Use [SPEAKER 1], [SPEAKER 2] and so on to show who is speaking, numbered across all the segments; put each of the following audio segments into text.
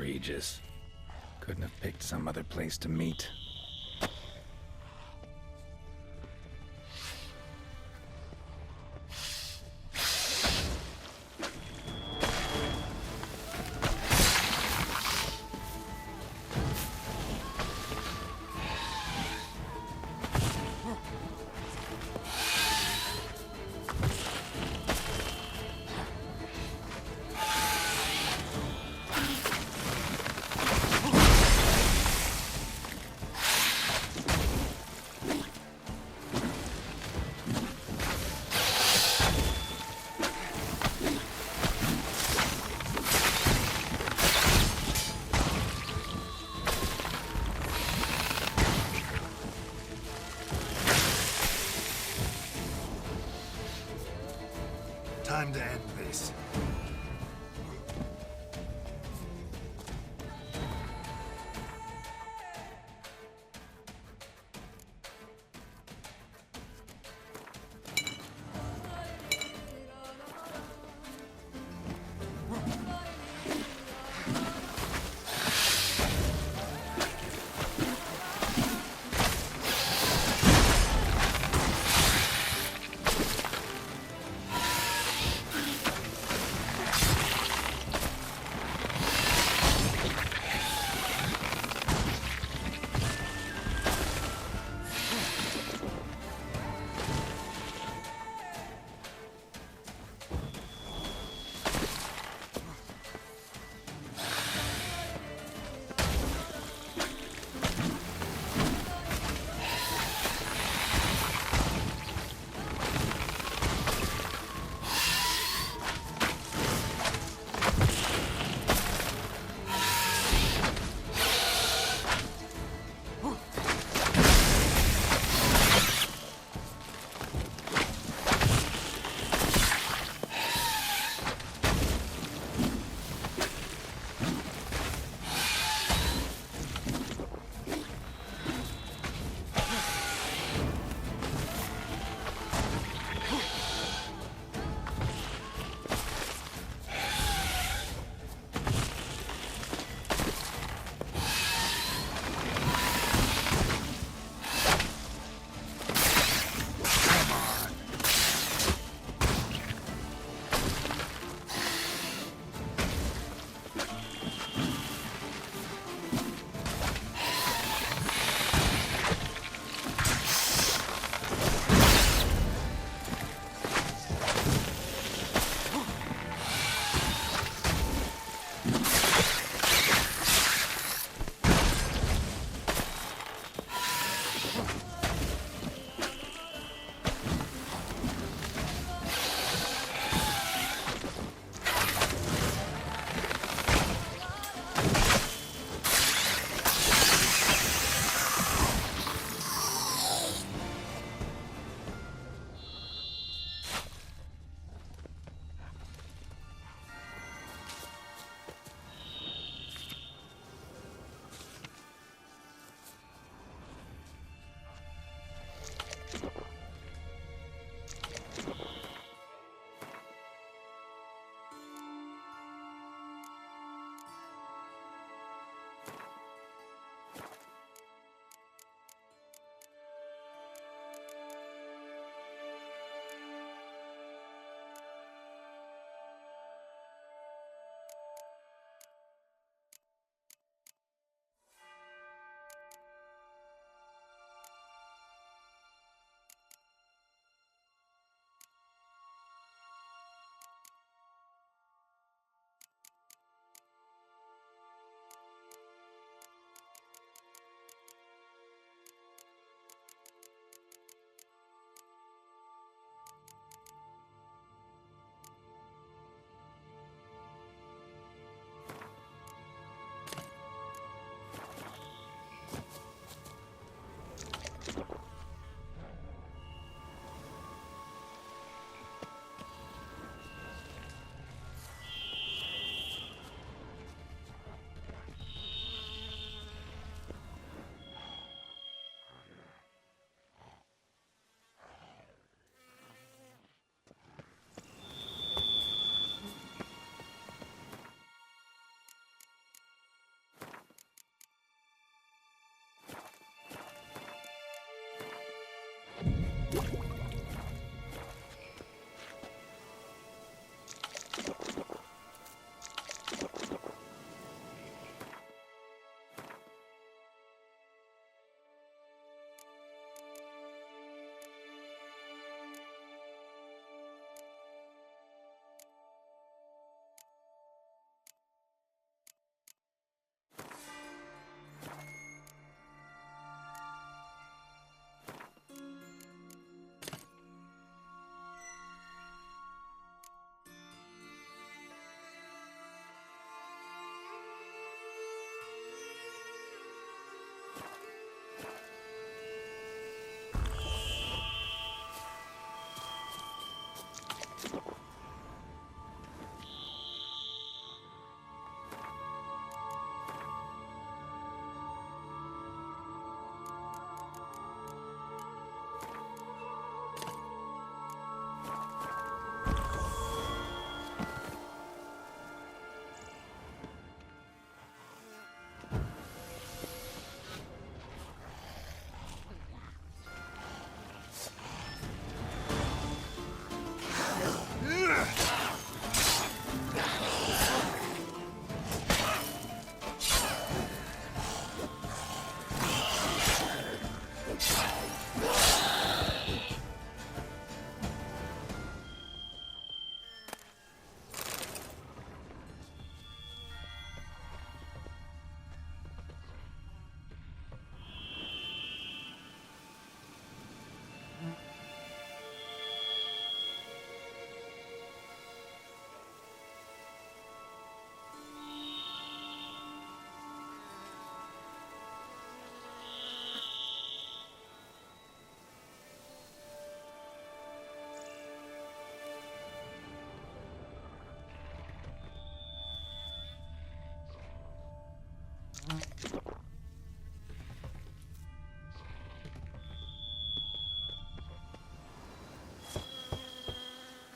[SPEAKER 1] egregious. Couldn't have picked some other place to meet.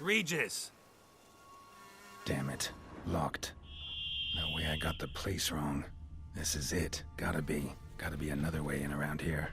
[SPEAKER 2] Regis!
[SPEAKER 1] Damn it. Locked. No way I got the place wrong. This is it. Gotta be. Gotta be another way in around here.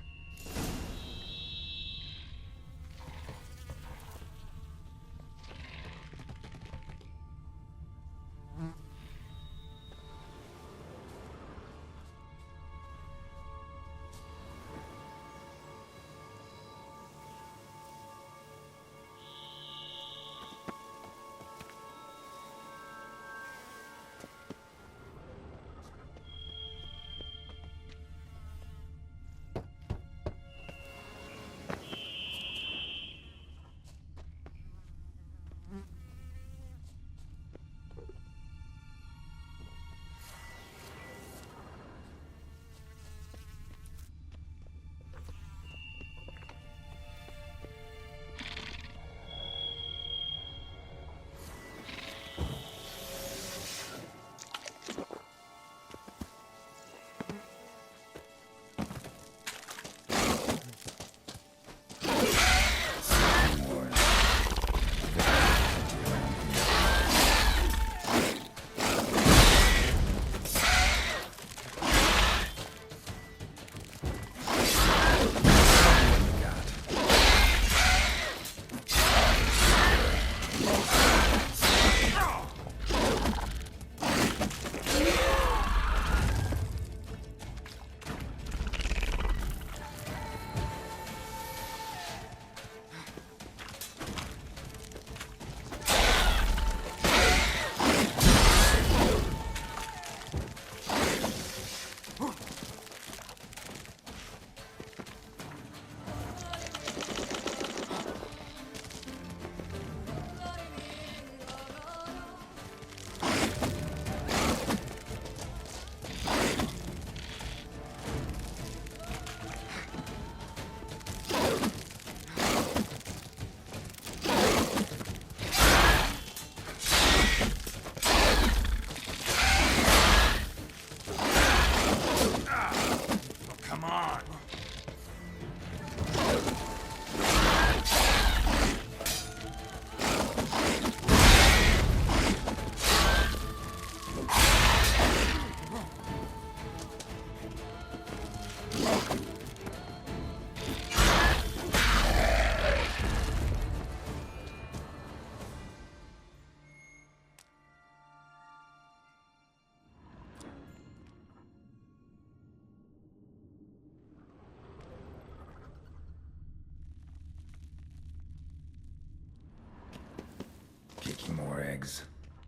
[SPEAKER 1] Kicking more eggs.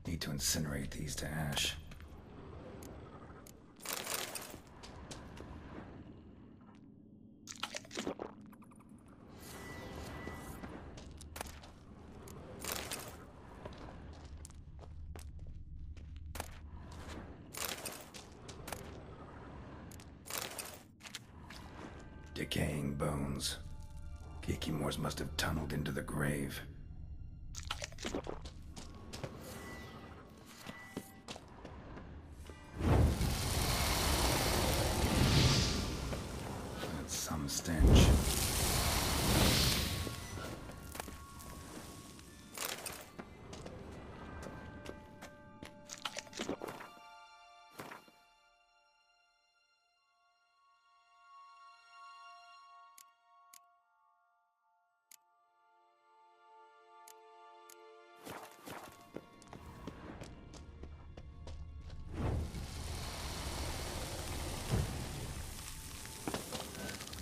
[SPEAKER 1] Need to incinerate these to ash. Decaying bones. Kikimores must have tunneled into the grave. That's some stench.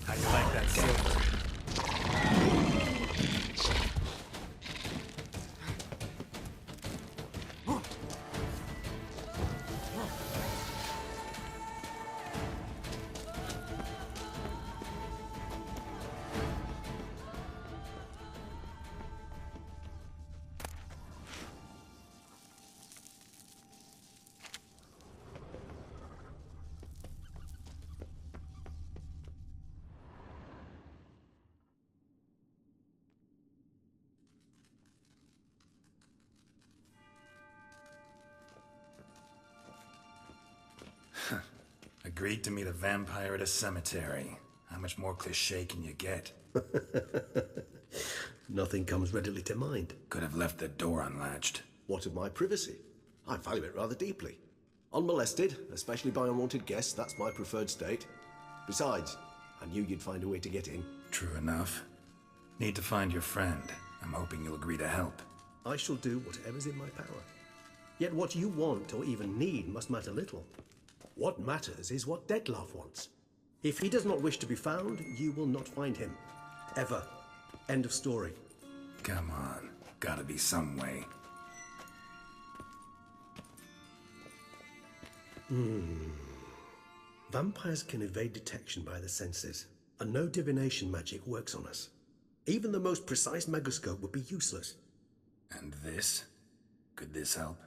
[SPEAKER 2] How you like that silver?
[SPEAKER 1] agreed to meet a vampire at a cemetery. How much more cliché can you get?
[SPEAKER 2] Nothing comes readily to mind.
[SPEAKER 1] Could have left the door unlatched.
[SPEAKER 2] What of my privacy? I value it rather deeply. Unmolested, especially by unwanted guests, that's my preferred state. Besides, I knew you'd find a way to get in.
[SPEAKER 1] True enough. Need to find your friend. I'm hoping you'll agree to help.
[SPEAKER 2] I shall do whatever's in my power. Yet what you want or even need must matter little. What matters is what Dettlaff wants. If he does not wish to be found, you will not find him. Ever. End of story.
[SPEAKER 1] Come on. Gotta be some way.
[SPEAKER 2] Vampires can evade detection by the senses, and no divination magic works on us. Even the most precise megascope would be useless.
[SPEAKER 1] And this? Could this help?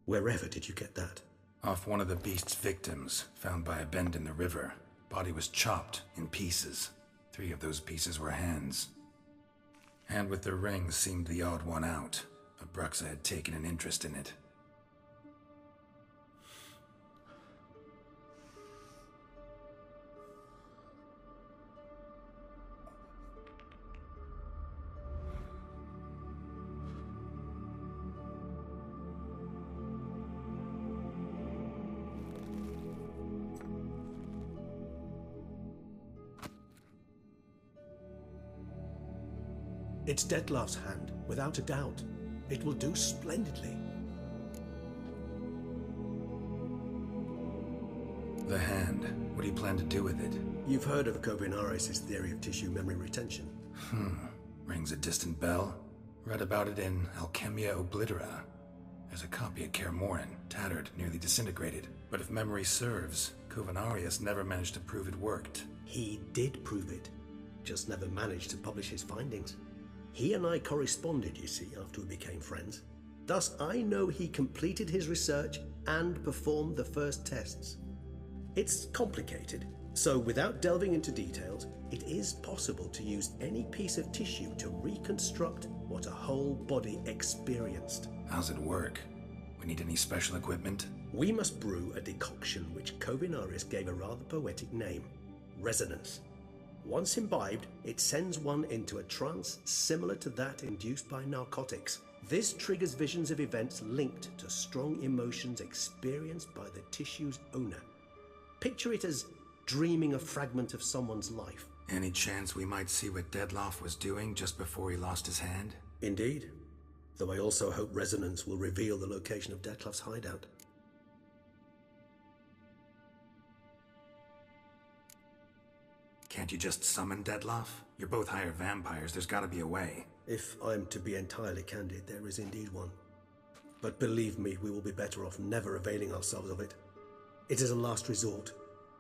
[SPEAKER 2] Wherever did you get that?
[SPEAKER 1] Off one of the beast's victims, found by a bend in the river. Body was chopped in pieces. 3 of those pieces were hands. Hand with the ring seemed the odd one out. Abruxa had taken an interest in it.
[SPEAKER 2] It's Dettlaff's hand, without a doubt. It will do splendidly.
[SPEAKER 1] The hand. What do you plan to do with it?
[SPEAKER 2] You've heard of Kovinaris' theory of tissue memory retention.
[SPEAKER 1] Rings a distant bell. Read about it in Alchemia Oblitera. There's a copy at Kermoren, tattered, nearly disintegrated. But if memory serves, Kovinaris never managed to prove it worked.
[SPEAKER 2] He did prove it, just never managed to publish his findings. He and I corresponded, you see, after we became friends. Thus, I know he completed his research and performed the first tests. It's complicated, so without delving into details, it is possible to use any piece of tissue to reconstruct what a whole body experienced.
[SPEAKER 1] How's it work? We need any special equipment?
[SPEAKER 2] We must brew a decoction which Kovinaris gave a rather poetic name, resonance. Once imbibed, it sends one into a trance similar to that induced by narcotics. This triggers visions of events linked to strong emotions experienced by the tissue's owner. Picture it as dreaming a fragment of someone's life.
[SPEAKER 1] Any chance we might see what Dettlaff was doing just before he lost his hand?
[SPEAKER 2] Indeed. Though I also hope resonance will reveal the location of Dettlaff's hideout.
[SPEAKER 1] Can't you just summon Dettlaff? You're both hired vampires, there's gotta be a way.
[SPEAKER 2] If I'm to be entirely candid, there is indeed one. But believe me, we will be better off never availing ourselves of it. It is a last resort.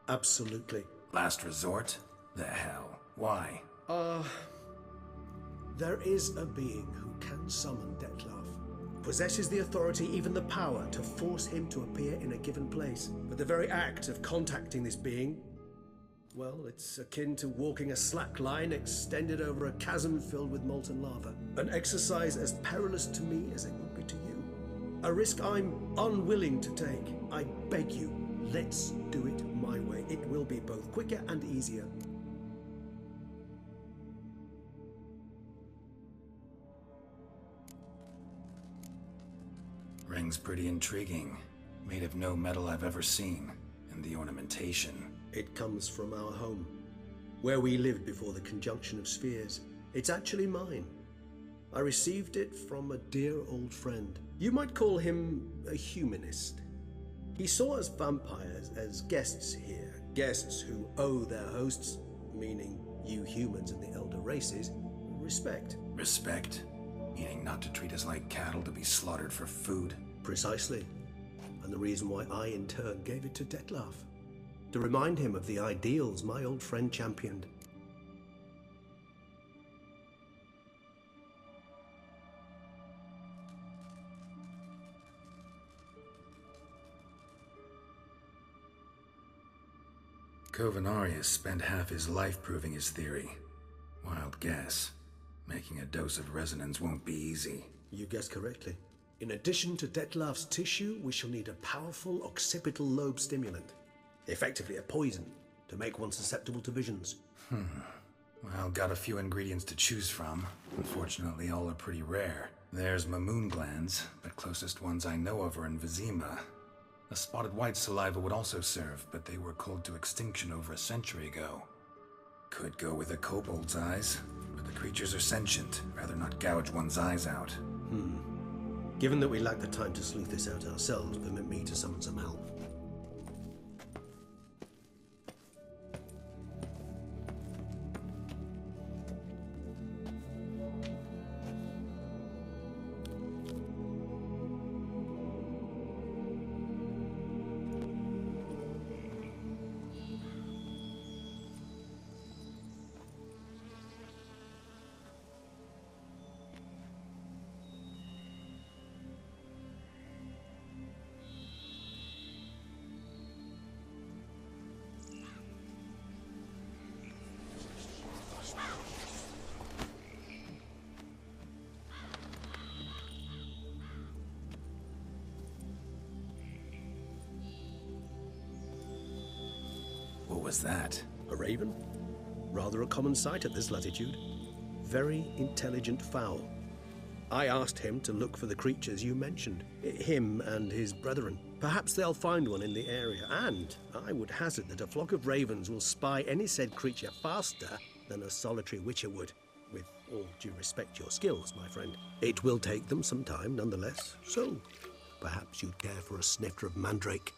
[SPEAKER 2] Absolutely.
[SPEAKER 1] Last resort? The hell? Why?
[SPEAKER 2] There is a being who can summon Dettlaff. Possesses the authority, even the power, to force him to appear in a given place. But the very act of contacting this being, well, it's akin to walking a slack line extended over a chasm filled with molten lava. An exercise as perilous to me as it would be to you. A risk I'm unwilling to take. I beg you, let's do it my way. It will be both quicker and easier.
[SPEAKER 1] Ring's pretty intriguing. Made of no metal I've ever seen. And the ornamentation.
[SPEAKER 2] It comes from our home, where we lived before the conjunction of spheres. It's actually mine. I received it from a dear old friend. You might call him a humanist. He saw us vampires as guests here, guests who owe their hosts, meaning you humans and the elder races, respect.
[SPEAKER 1] Respect? Meaning not to treat us like cattle to be slaughtered for food?
[SPEAKER 2] Precisely. And the reason why I, in turn, gave it to Dettlaff. To remind him of the ideals my old friend championed.
[SPEAKER 1] Kovinaris spent half his life proving his theory. Wild guess. Making a dose of resonance won't be easy.
[SPEAKER 2] You guessed correctly. In addition to Detlef's tissue, we shall need a powerful occipital lobe stimulant. Effectively a poison, to make one susceptible to visions.
[SPEAKER 1] Well, got a few ingredients to choose from. Unfortunately, all are pretty rare. There's mamoon glands, but closest ones I know of are in Vizima. A spotted white saliva would also serve, but they were culled to extinction over a century ago. Could go with a kobold's eyes, but the creatures are sentient. Rather not gouge one's eyes out.
[SPEAKER 2] Given that we lack the time to sleuth this out ourselves, permit me to summon some help.
[SPEAKER 1] What was that?
[SPEAKER 2] A raven? Rather a common sight at this latitude. Very intelligent fowl. I asked him to look for the creatures you mentioned. Him and his brethren. Perhaps they'll find one in the area, and I would hazard that a flock of ravens will spy any said creature faster than a solitary witcher would. With all due respect to your skills, my friend. It will take them some time, nonetheless. So, perhaps you'd care for a snifter of mandrake.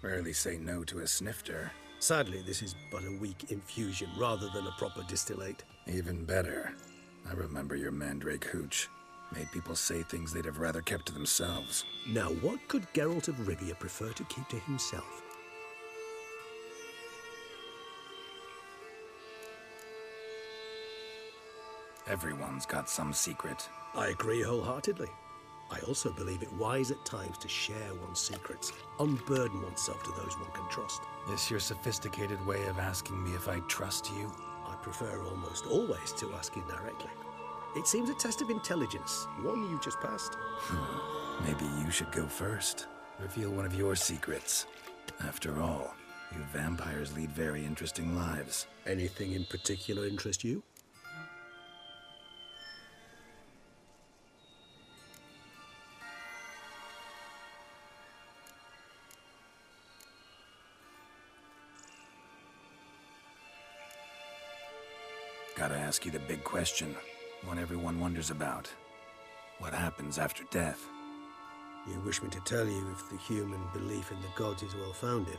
[SPEAKER 1] Rarely say no to a snifter.
[SPEAKER 2] Sadly, this is but a weak infusion rather than a proper distillate.
[SPEAKER 1] Even better. I remember your mandrake hooch. Made people say things they'd have rather kept to themselves.
[SPEAKER 2] Now, what could Geralt of Rivia prefer to keep to himself?
[SPEAKER 1] Everyone's got some secret.
[SPEAKER 2] I agree wholeheartedly. I also believe it wise at times to share one's secrets, unburden oneself to those one can trust.
[SPEAKER 1] This your sophisticated way of asking me if I trust you?
[SPEAKER 2] I prefer almost always to ask indirectly. It seems a test of intelligence, one you just passed.
[SPEAKER 1] Maybe you should go first. Reveal one of your secrets. After all, you vampires lead very interesting lives.
[SPEAKER 2] Anything in particular interest you?
[SPEAKER 1] Gotta ask you the big question, one everyone wonders about. What happens after death?
[SPEAKER 2] You wish me to tell you if the human belief in the gods is well founded?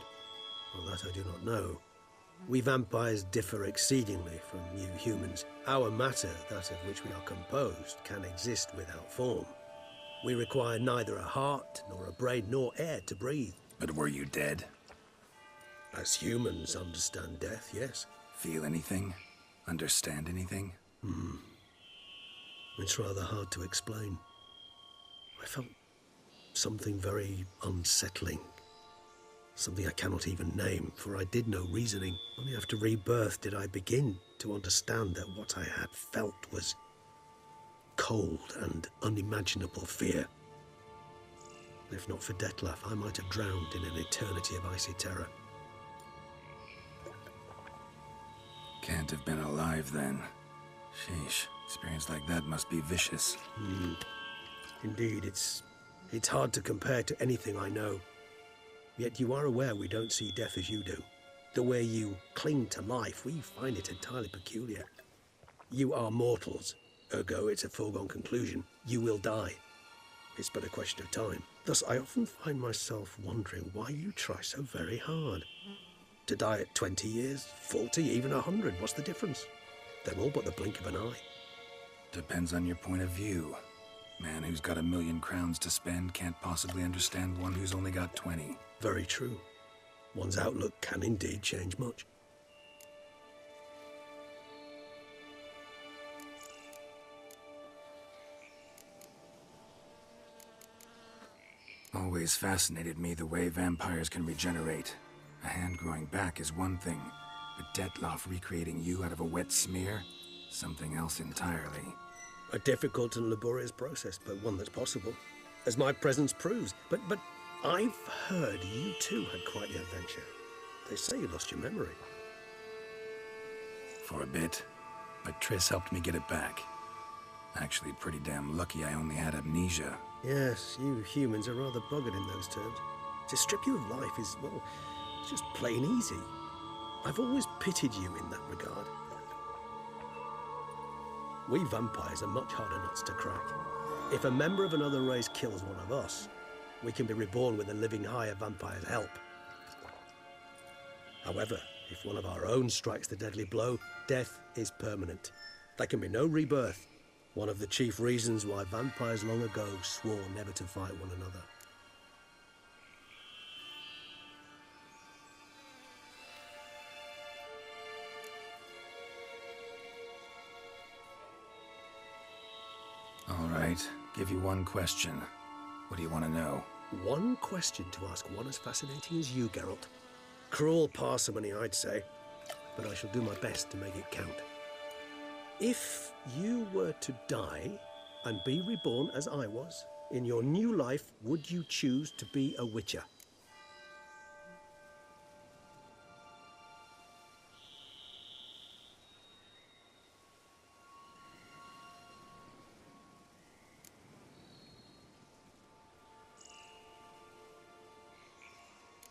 [SPEAKER 2] Well, that I do not know. We vampires differ exceedingly from you humans. Our matter, that of which we are composed, can exist without form. We require neither a heart, nor a brain, nor air to breathe.
[SPEAKER 1] But were you dead?
[SPEAKER 2] As humans understand death, yes.
[SPEAKER 1] Feel anything? Understand anything?
[SPEAKER 2] It's rather hard to explain. I felt something very unsettling. Something I cannot even name, for I did no reasoning. Only after rebirth did I begin to understand that what I had felt was cold and unimaginable fear. If not for Detlef, I might have drowned in an eternity of icy terror.
[SPEAKER 1] Can't have been alive then. Sheesh, experience like that must be vicious.
[SPEAKER 2] Indeed, it's hard to compare to anything I know. Yet you are aware we don't see death as you do. The way you cling to life, we find it entirely peculiar. You are mortals, ergo it's a foregone conclusion. You will die. It's but a question of time. Thus, I often find myself wondering why you try so very hard. To die at 20 years, 40, even 100, what's the difference? They're all but the blink of an eye.
[SPEAKER 1] Depends on your point of view. Man who's got 1,000,000 crowns to spend can't possibly understand one who's only got 20.
[SPEAKER 2] Very true. One's outlook can indeed change much.
[SPEAKER 1] Always fascinated me the way vampires can regenerate. A hand growing back is one thing, but Detlef recreating you out of a wet smear? Something else entirely.
[SPEAKER 2] A difficult and laborious process, but one that's possible, as my presence proves. But I've heard you too had quite the adventure. They say you lost your memory.
[SPEAKER 1] For a bit, but Triss helped me get it back. Actually, pretty damn lucky I only had amnesia.
[SPEAKER 2] Yes, you humans are rather buggered in those terms. To strip you of life is, well, it's just plain easy. I've always pitied you in that regard. We vampires are much harder nuts to crack. If a member of another race kills one of us, we can be reborn with a living higher vampire's help. However, if one of our own strikes the deadly blow, death is permanent. There can be no rebirth. One of the chief reasons why vampires long ago swore never to fight one another.
[SPEAKER 1] All right, give you one question. What do you want to know?
[SPEAKER 2] One question to ask one as fascinating as you, Geralt. Cruel parsimony, I'd say, but I shall do my best to make it count. If you were to die and be reborn as I was, in your new life, would you choose to be a witcher?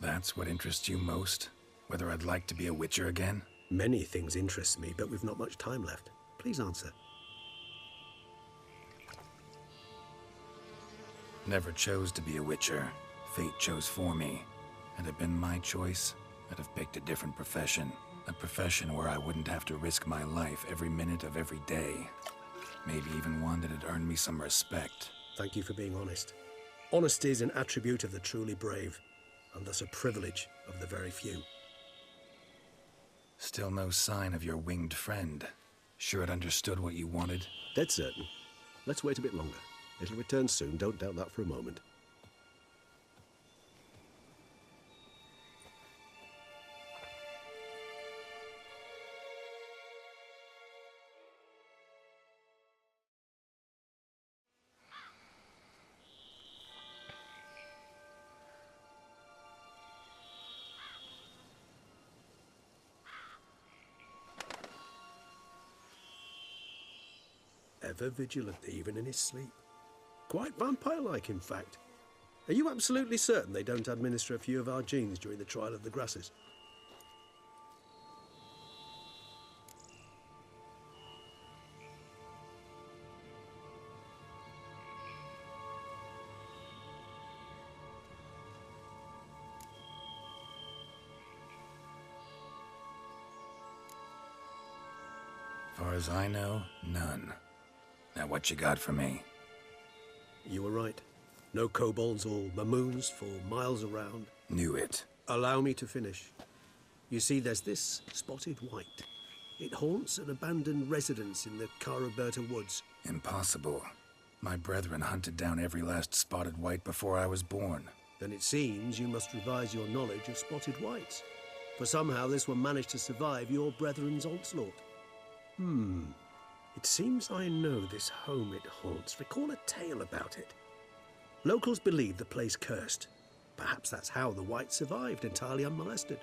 [SPEAKER 1] That's what interests you most? Whether I'd like to be a witcher again?
[SPEAKER 2] Many things interest me, but we've not much time left. Please answer.
[SPEAKER 1] Never chose to be a witcher. Fate chose for me. Had it been my choice, I'd have picked a different profession. A profession where I wouldn't have to risk my life every minute of every day. Maybe even one that had earned me some respect.
[SPEAKER 2] Thank you for being honest. Honesty is an attribute of the truly brave, and thus a privilege of the very few.
[SPEAKER 1] Still no sign of your winged friend. Sure it understood what you wanted?
[SPEAKER 2] Dead certain. Let's wait a bit longer. It'll return soon, don't doubt that for a moment. Ever vigilant, even in his sleep. Quite vampire-like, in fact. Are you absolutely certain they don't administer a few of our genes during the trial of the grasses?
[SPEAKER 1] Far as I know, none. Now what you got for me?
[SPEAKER 2] You were right. No kobolds or mamoons for miles around.
[SPEAKER 1] Knew it.
[SPEAKER 2] Allow me to finish. You see, there's this spotted white. It haunts an abandoned residence in the Caraberta woods.
[SPEAKER 1] Impossible. My brethren hunted down every last spotted white before I was born.
[SPEAKER 2] Then it seems you must revise your knowledge of spotted whites. For somehow this one managed to survive your brethren's onslaught. It seems I know this home it haunts. Recall a tale about it. Locals believe the place cursed. Perhaps that's how the white survived entirely unmolested.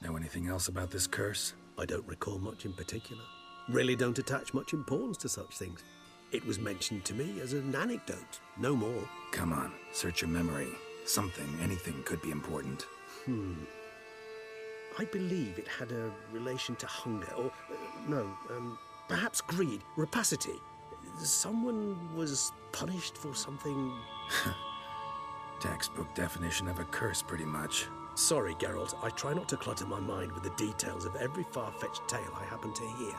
[SPEAKER 1] Know anything else about this curse?
[SPEAKER 2] I don't recall much in particular. Really don't attach much importance to such things. It was mentioned to me as an anecdote, no more.
[SPEAKER 1] Come on, search your memory. Something, anything could be important.
[SPEAKER 2] I believe it had a relation to hunger, or, perhaps greed, rapacity. Someone was punished for something...
[SPEAKER 1] Textbook definition of a curse, pretty much.
[SPEAKER 2] Sorry, Geralt, I try not to clutter my mind with the details of every far-fetched tale I happen to hear.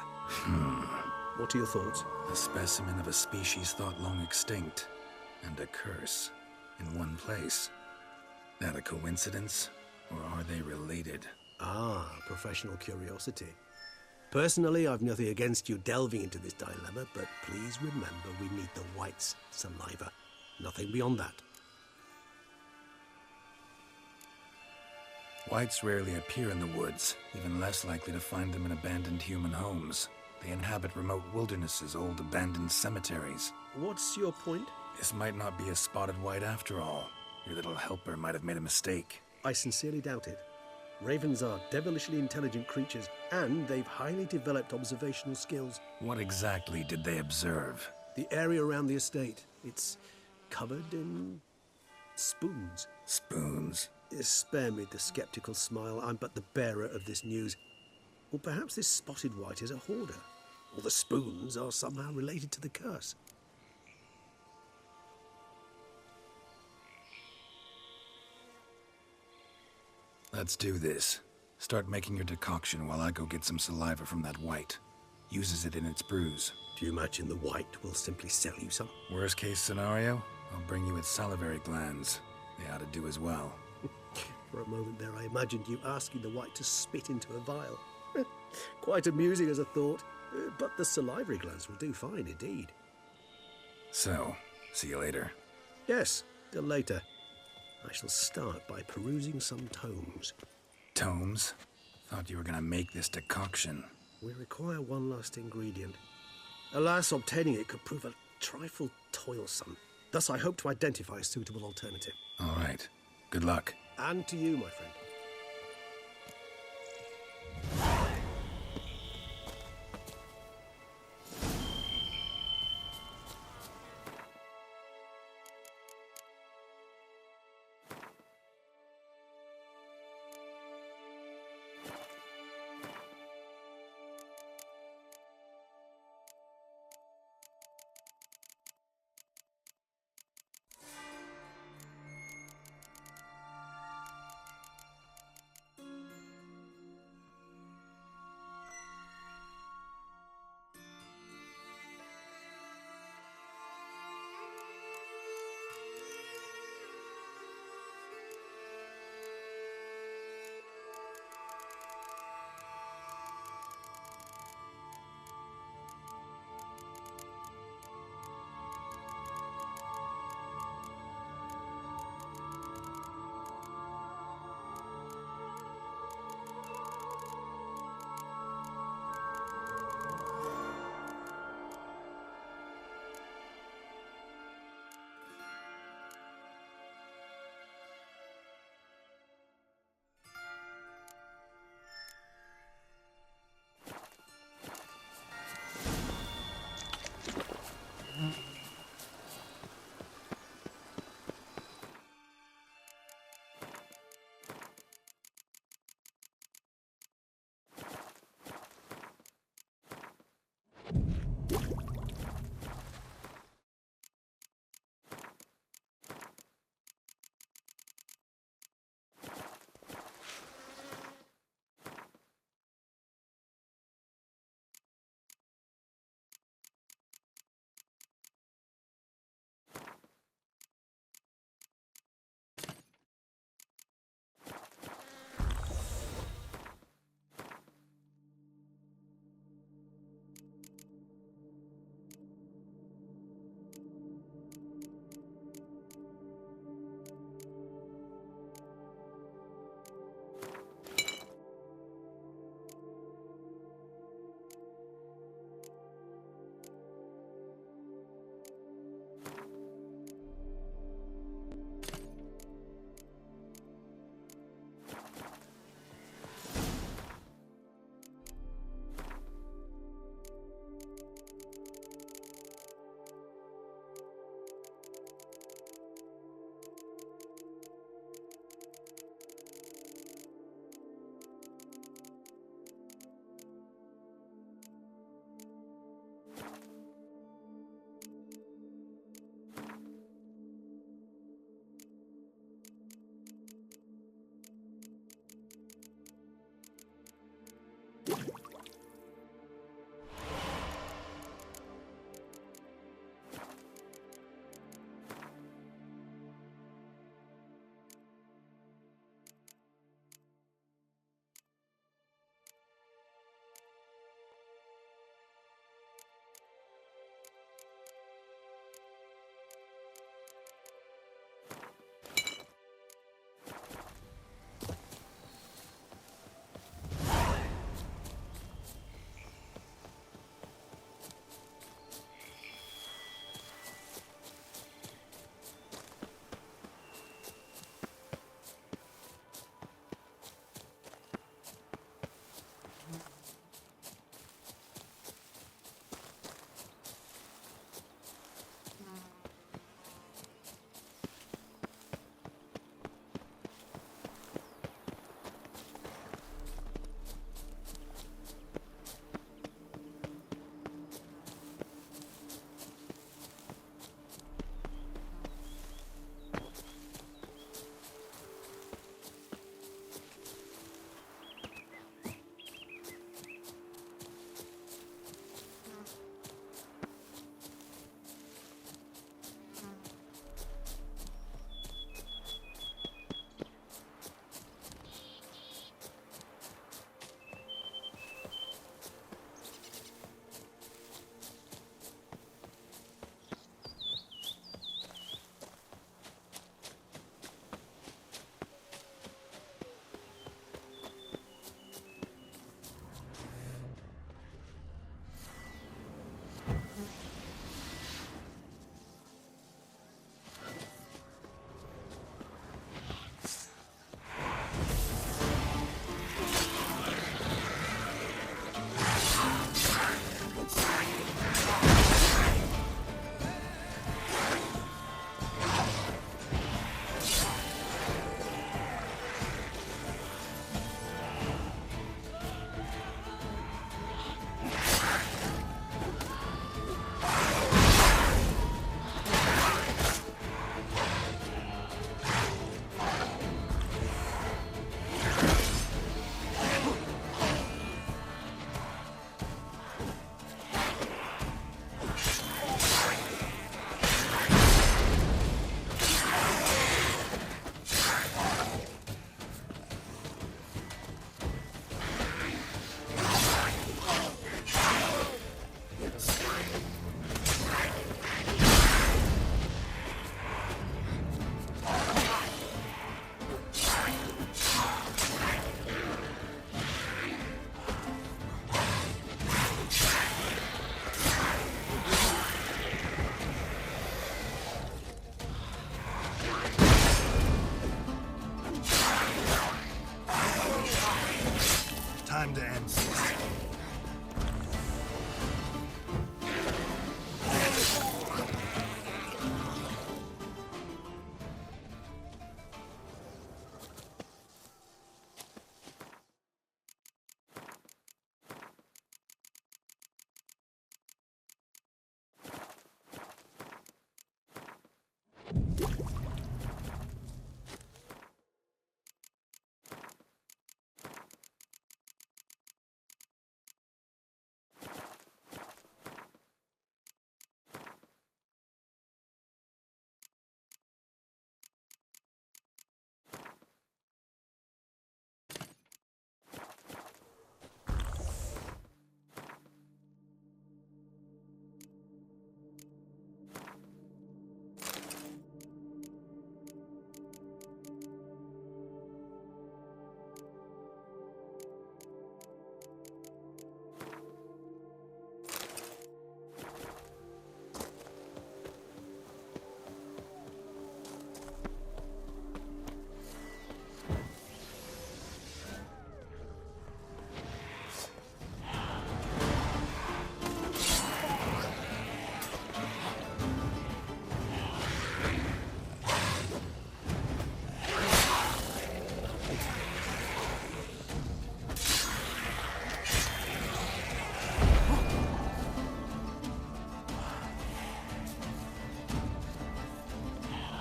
[SPEAKER 2] What are your thoughts?
[SPEAKER 1] A specimen of a species thought long extinct, and a curse in one place. That a coincidence, or are they related?
[SPEAKER 2] Ah, professional curiosity. Personally, I've nothing against you delving into this dilemma, but please remember we need the white's saliva. Nothing beyond that.
[SPEAKER 1] Whites rarely appear in the woods, even less likely to find them in abandoned human homes. They inhabit remote wildernesses, old abandoned cemeteries.
[SPEAKER 2] What's your point?
[SPEAKER 1] This might not be a spotted white after all. Your little helper might have made a mistake.
[SPEAKER 2] I sincerely doubt it. Ravens are devilishly intelligent creatures, and they've highly developed observational skills.
[SPEAKER 1] What exactly did they observe?
[SPEAKER 2] The area around the estate, it's covered in spoons.
[SPEAKER 1] Spoons?
[SPEAKER 2] Spare me the skeptical smile. I'm but the bearer of this news. Or perhaps this spotted white is a hoarder. Or the spoons are somehow related to the curse.
[SPEAKER 1] Let's do this. Start making your decoction while I go get some saliva from that white. Uses it in its brews.
[SPEAKER 2] Do you imagine the white will simply sell you some?
[SPEAKER 1] Worst case scenario, I'll bring you its salivary glands. They ought to do as well.
[SPEAKER 2] For a moment there, I imagined you asking the white to spit into a vial. Quite amusing as a thought, but the salivary glands will do fine indeed.
[SPEAKER 1] So, see you later.
[SPEAKER 2] Yes, till later. I shall start by perusing some tomes.
[SPEAKER 1] Tomes? Thought you were gonna make this decoction.
[SPEAKER 2] We require one last ingredient. Alas, obtaining it could prove a trifle toilsome. Thus, I hope to identify a suitable alternative.
[SPEAKER 1] All right. Good luck.
[SPEAKER 2] And to you, my friend.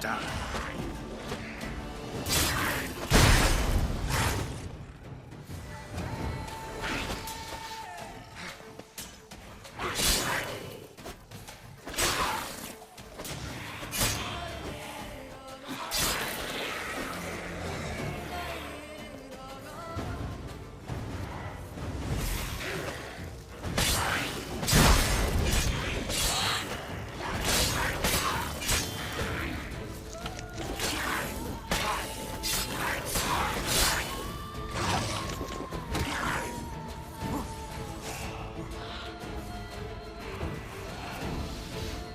[SPEAKER 1] die.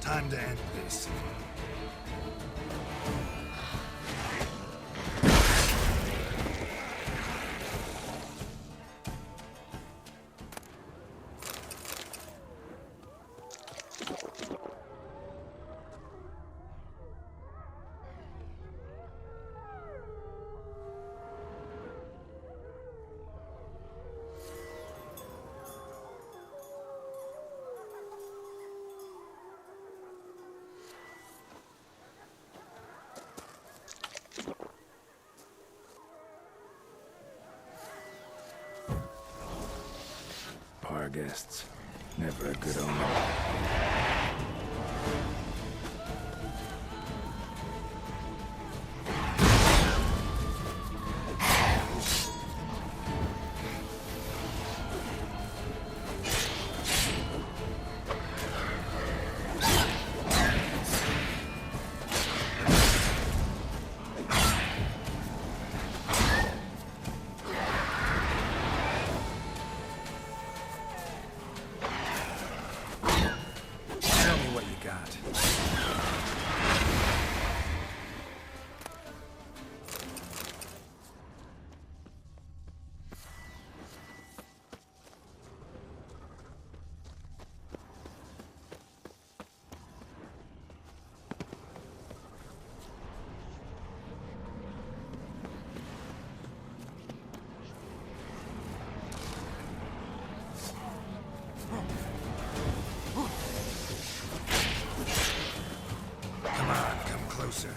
[SPEAKER 1] Time to end this. Bar guests. Never a good omen. Tell me what you got. Come on, come closer.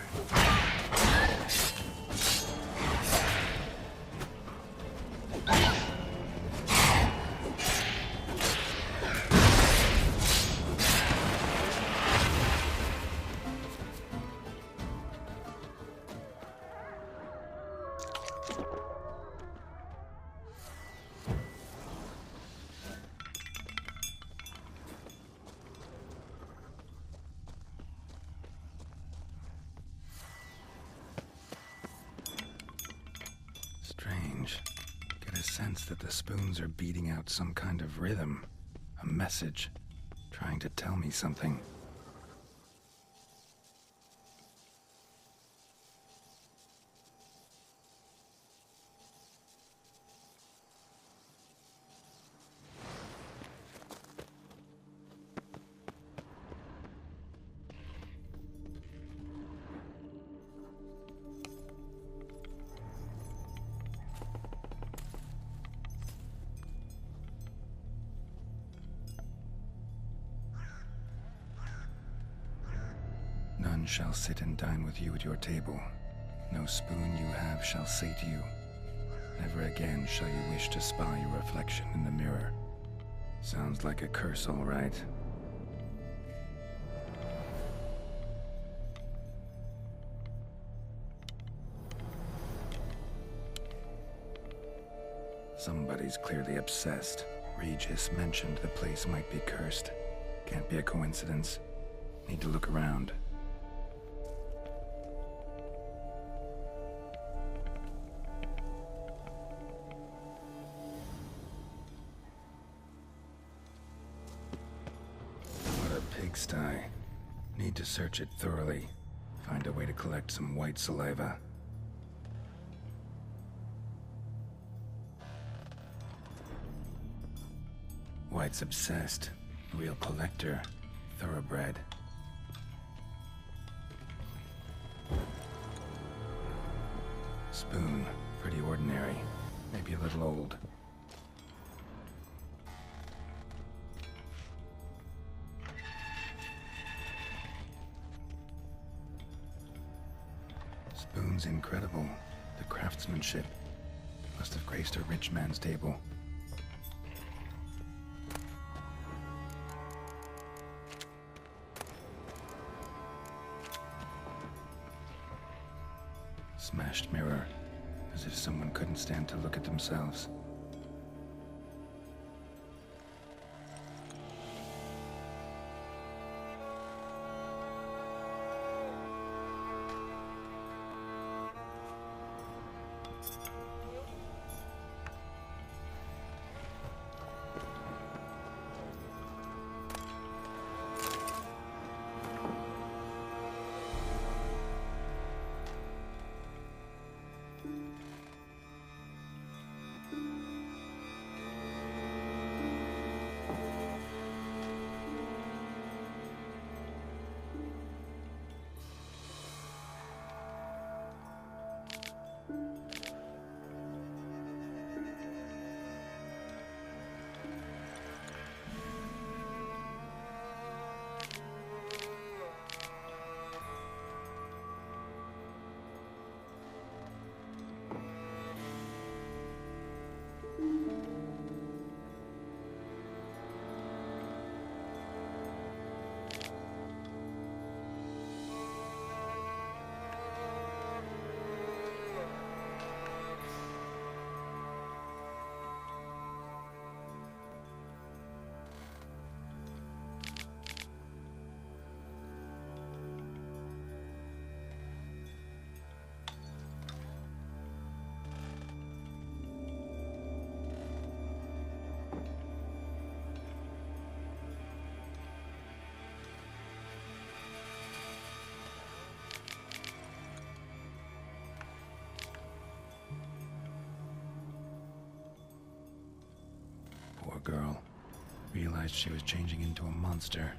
[SPEAKER 1] Strange. Get a sense that the spoons are beating out some kind of rhythm. A message. Trying to tell me something. None shall sit and dine with you at your table. No spoon you have shall say to you. Never again shall you wish to spy your reflection in the mirror. Sounds like a curse, all right. Somebody's clearly obsessed. Regis mentioned the place might be cursed. Can't be a coincidence. Need to look around. What a pigsty. Need to search it thoroughly. Find a way to collect some white saliva. White's obsessed. Real collector. Thoroughbred. Spoon. Pretty ordinary. Maybe a little old. spoon's incredible. The craftsmanship must have graced a rich man's table. Smashed mirror, as if someone couldn't stand to look at themselves. Poor girl. Realized she was changing into a monster.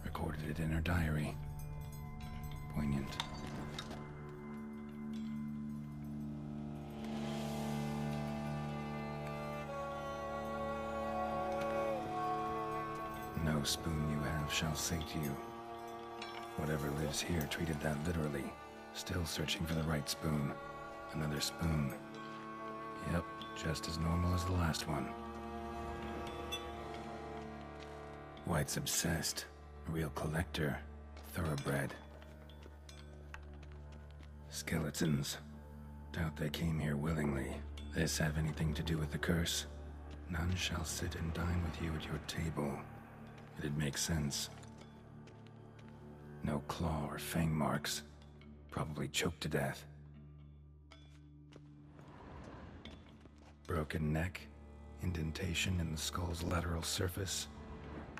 [SPEAKER 1] Recorded it in her diary. Poignant. No spoon you have shall sate you. Whatever lives here treated that literally. Still searching for the right spoon. Another spoon. Yep, just as normal as the last one. White's obsessed. A real collector. Thoroughbred. Skeletons. Doubt they came here willingly. This have anything to do with the curse? None shall sit and dine with you at your table. It'd make sense. No claw or fang marks. Probably choked to death. Broken neck. Indentation in the skull's lateral surface.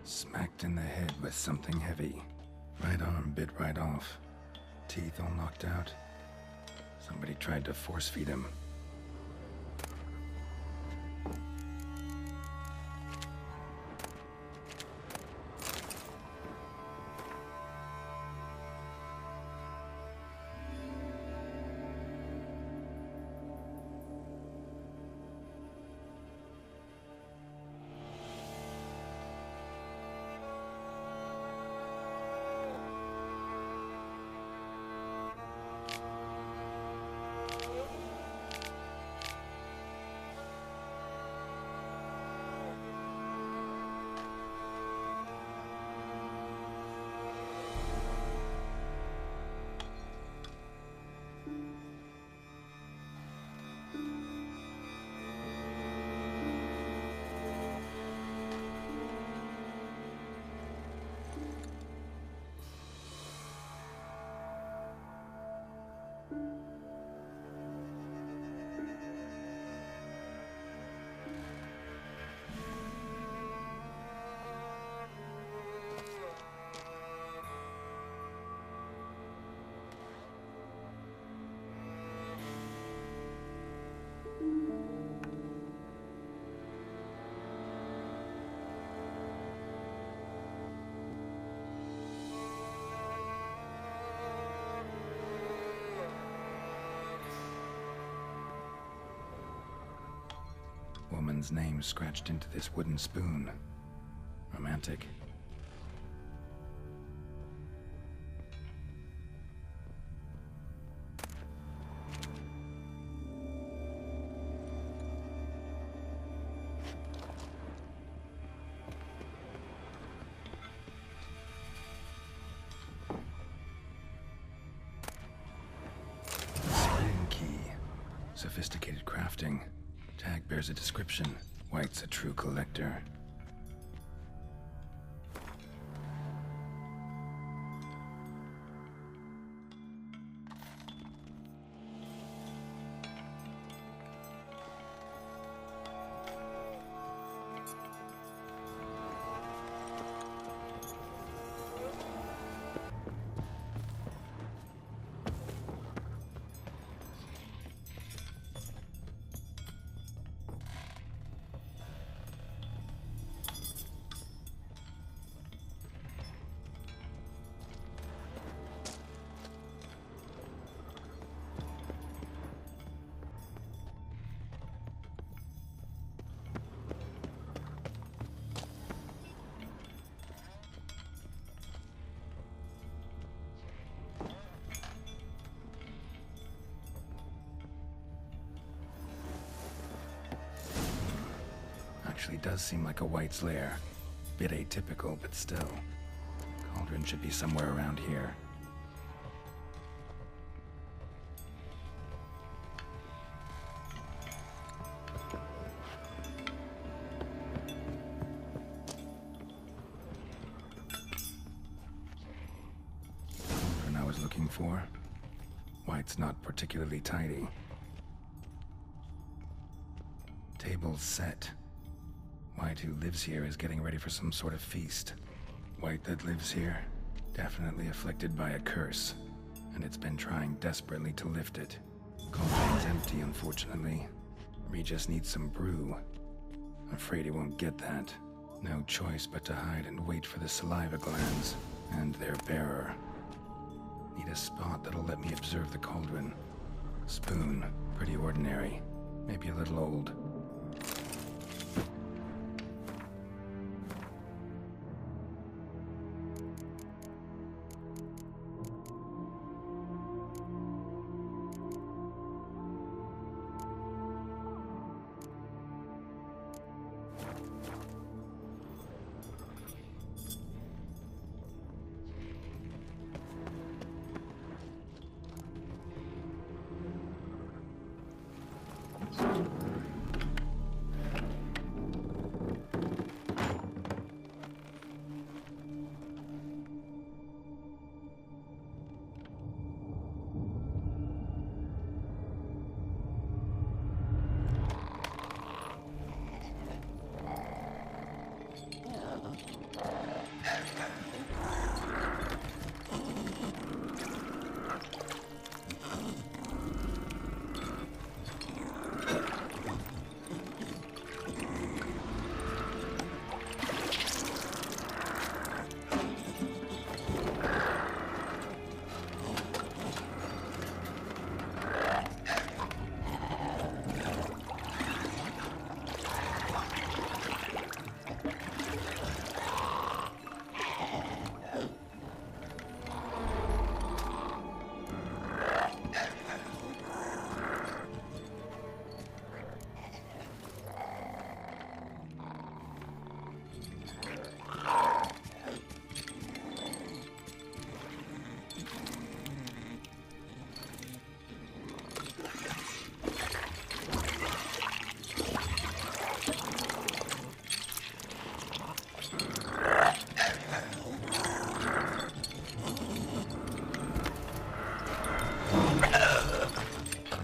[SPEAKER 1] Smacked in the head with something heavy. Right arm bit right off. Teeth all knocked out. Somebody tried to force feed him. Woman's name scratched into this wooden spoon. Romantic. Sophisticated crafting. Tag bears a description. White's a true collector. Actually does seem like a White's lair. Bit atypical, but still. Cauldron should be somewhere around here. Cauldron I was looking for. White's not particularly tidy. Table's set. White, who lives here, is getting ready for some sort of feast. White that lives here, definitely afflicted by a curse, and it's been trying desperately to lift it. Cauldron's empty, unfortunately. Regis needs some brew. Afraid he won't get that. No choice but to hide and wait for the saliva glands and their bearer. Need a spot that'll let me observe the cauldron. Spoon, pretty ordinary, maybe a little old.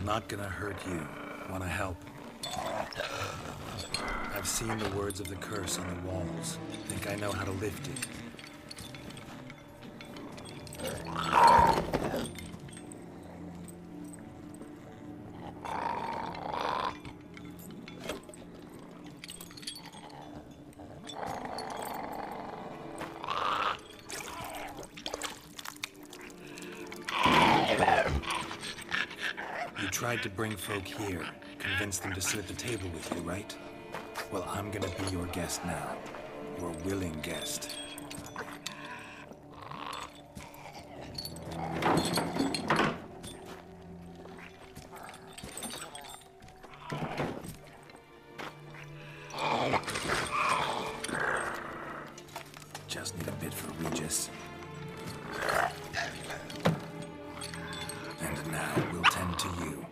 [SPEAKER 1] Not gonna hurt you. Wanna help? I've seen the words of the curse on the walls. Think I know how to lift it. Tried to bring folk here, convince them to sit at the table with you, right? Well, I'm gonna be your guest now. Your willing guest. Just need a bit for Regis. And now we'll tend to you.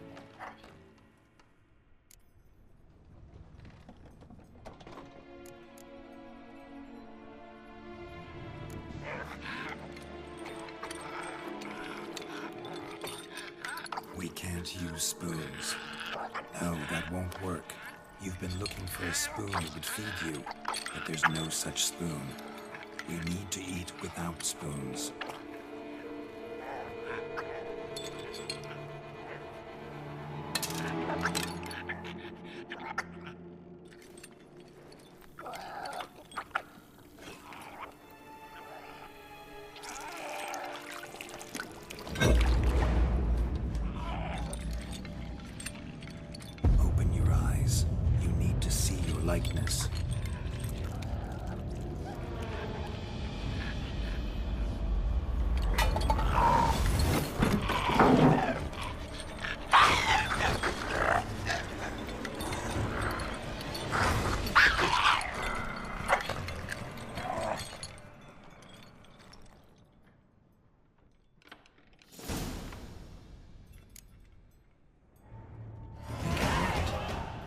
[SPEAKER 1] can't use spoons. No, that won't work. You've been looking for a spoon that would feed you, but there's no such spoon. We need to eat without spoons. Open your eyes. You need to see your likeness.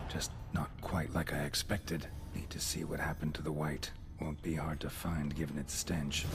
[SPEAKER 1] Just not quite like I expected. Need to see what happened to the white. Won't be hard to find given its stench.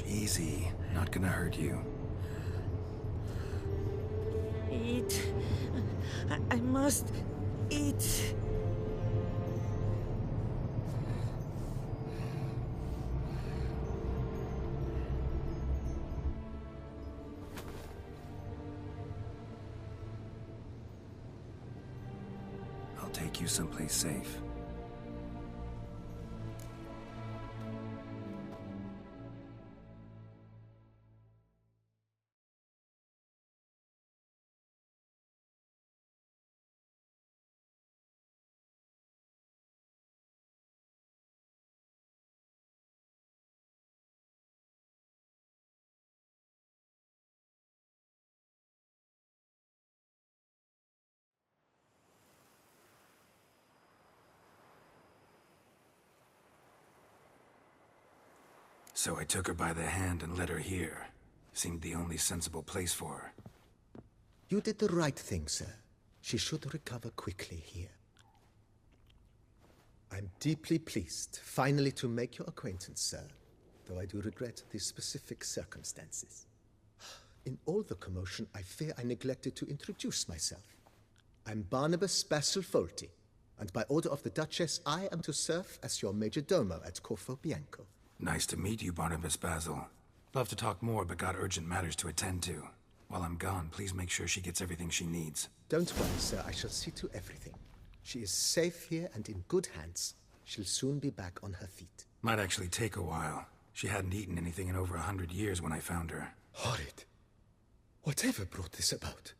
[SPEAKER 1] Easy. Not gonna hurt you.
[SPEAKER 3] Eat. I must eat.
[SPEAKER 1] I'll take you someplace safe. So I took her by the hand and led her here. Seemed the only sensible place for her.
[SPEAKER 4] You did the right thing, sir. She should recover quickly here. I'm deeply pleased, finally, to make your acquaintance, sir, though I do regret the specific circumstances. In all the commotion, I fear I neglected to introduce myself. I'm Barnabas Basil Folty, and by order of the Duchess, I am to serve as your major domo at Corfo Bianco.
[SPEAKER 1] Nice to meet you, Barnabas Basil. Love to talk more, but got urgent matters to attend to. While I'm gone, please make sure she gets everything she needs.
[SPEAKER 4] Don't worry, sir. I shall see to everything. She is safe here and in good hands. She'll soon be back on her feet.
[SPEAKER 1] Might actually take a while. She hadn't eaten anything in over 100 years when I found her.
[SPEAKER 4] Horrid. Whatever brought this about?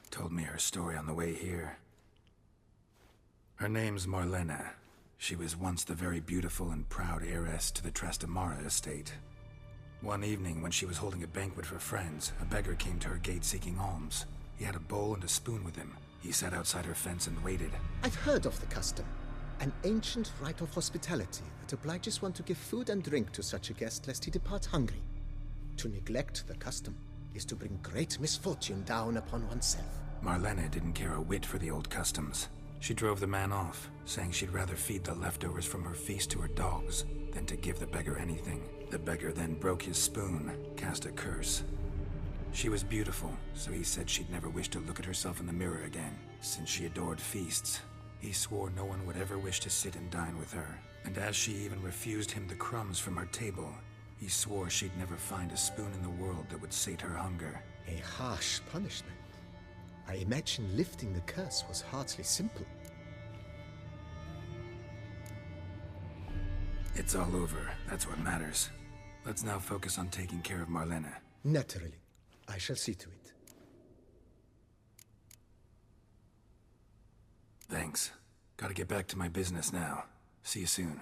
[SPEAKER 1] Told me her story on the way here. Her name's Marlena. She was once the very beautiful and proud heiress to the Trastamara estate. One evening, when she was holding a banquet for friends, a beggar came to her gate seeking alms. He had a bowl and a spoon with him. He sat outside her fence and waited.
[SPEAKER 4] I've heard of the custom. An ancient rite of hospitality that obliges one to give food and drink to such a guest lest he depart hungry. To neglect the custom is to bring great misfortune down upon oneself.
[SPEAKER 1] Marlena didn't care a whit for the old customs. She drove the man off, saying she'd rather feed the leftovers from her feast to her dogs than to give the beggar anything. The beggar then broke his spoon, cast a curse. She was beautiful, so he said she'd never wish to look at herself in the mirror again. Since she adored feasts, he swore no one would ever wish to sit and dine with her. And as she even refused him the crumbs from her table, he swore she'd never find a spoon in the world that would sate her hunger.
[SPEAKER 4] A harsh punishment. I imagine lifting the curse was hardly simple.
[SPEAKER 1] It's all over. That's what matters. Let's now focus on taking care of Marlene.
[SPEAKER 4] Naturally. I shall see to it.
[SPEAKER 1] Thanks. Gotta get back to my business now. See you soon.